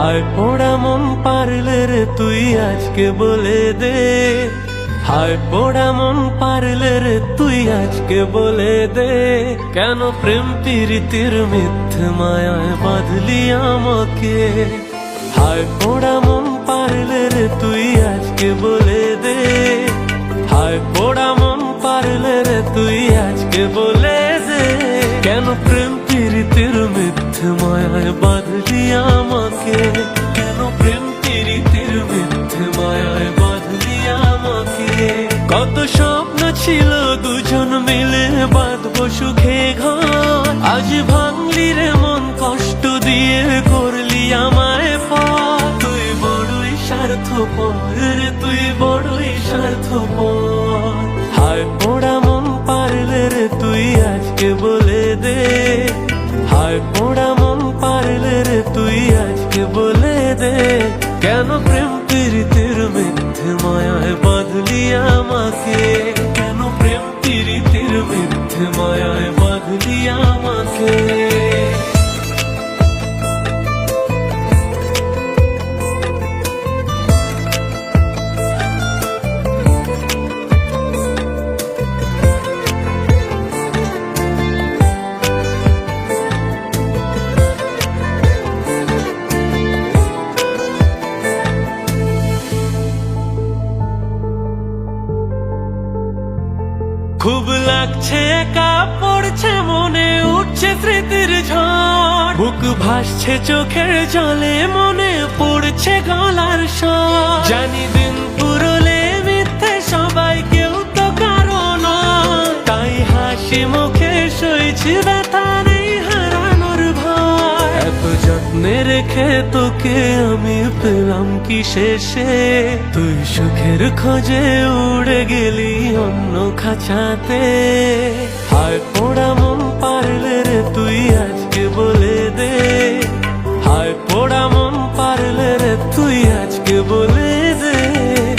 হায় পোড়া মন পারলে রে তুই আজকে বলে দে, হায় পোড়া মন পারলে রে তুই আজকে বলে দে, কেন প্রেম প্রীতির মিথ্যে মায়ায় বাঁধলি আমাকে। হায় পোড়া মন পারলে রে তুই আজকে বলে দে, হায় পোড়া মন পারলে রে তুই আজকে বলে দে, কেন প্রেম প্রীতির মিথ্যে মায়ায় বাঁধলি আমাকে, কেন প্রেম প্রীতির মিথ্যে মায়ায় বাঁধলি আমাকে। কত স্বপ্ন ছিল দুজন মিলে বাঁধবো সুখে ঘর, আজ ভাঙলি রে মন কষ্ট দিয়ে করলি আমায় পর। তুই বড়ই স্বার্থপর রে, তুই বড়ই স্বার্থপর। হায় পোড়া মন পারলে রে তুই আজকে বলে দে, হায় পোড়া মন পারলে রে তুই আজকে বলে দে, কেন প্রেম প্রীতির মিথ্যে মায়ায় বাঁধলি আমাকে, কেন প্রেম প্রীতির মিথ্যে মায়ায় বাঁধলি আমাকে। খুব লাগছে একা পড়ছে মনে উঠছে স্মৃতির ঝড়, বুক ভাসছে চোখের জলে মনে পড়ছে গলার স্বর। জানি দিন পুরলে মিথ্যে সবাই কেউ তো কারো নয়, তাই হাসি মুখে সইছি ব্যথা নেই হারানোর ভয়। এত যত্নে রেখে তোকে আমি পেলাম কি শেষে, তুই সুখের খোঁজে উড়ে গেলি অন্য খাঁচাতে। হায় পোড়া মন পারলে রে তুই আজকে বলে দে, হায় পোড়া মন পারলে রে তুই আজকে বলে দে,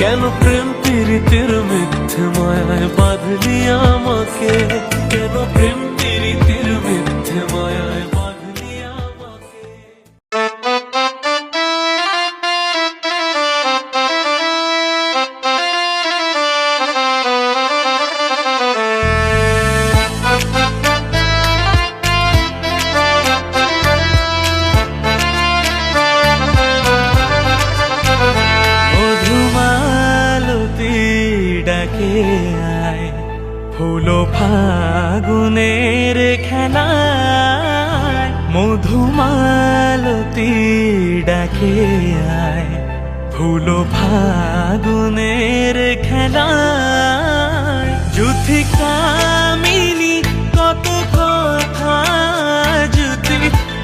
কেন প্রেম প্রীতির মিথ্যে মায়ায় বাঁধলি আমাকে, কেন প্রেম প্রীতির মিথ্যে মায়ায় বাঁধলি আমাকে। ডাকে আয় ফুলো ফাগুনের খেলায়, মধুমালতী ডাকে আয় ফুলো ফাগুনের খেলায়। যুথি কামিনী কত কথা, যুথি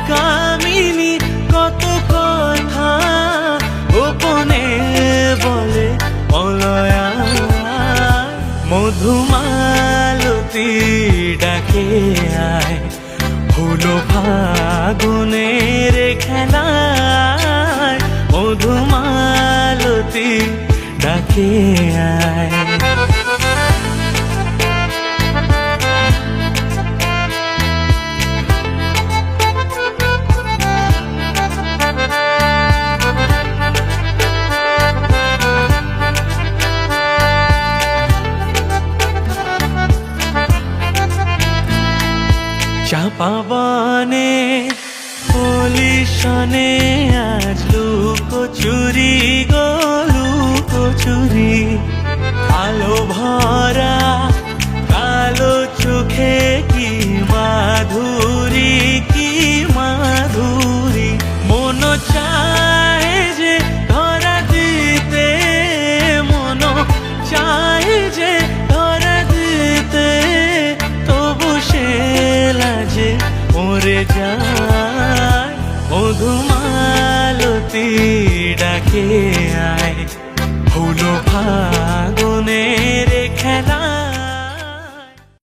কামিনী কত কথা, গোপনে বলে অলয়া। মধুমালতী ডাকে আয় ফুলো ফাগুনের খেলায়, মধুমালতী ডাকে আয়। চাপাবনে পলিশনে আজ লুকোচুরি গো লুকোচুরি, আলো ভরা কালো চোখে কি মাধুরী, কি মাধুরী। মন চায় যে ধরা দিতে, মন চায় যে ধরা দিতে, তবু সে লাজে মরে যায়।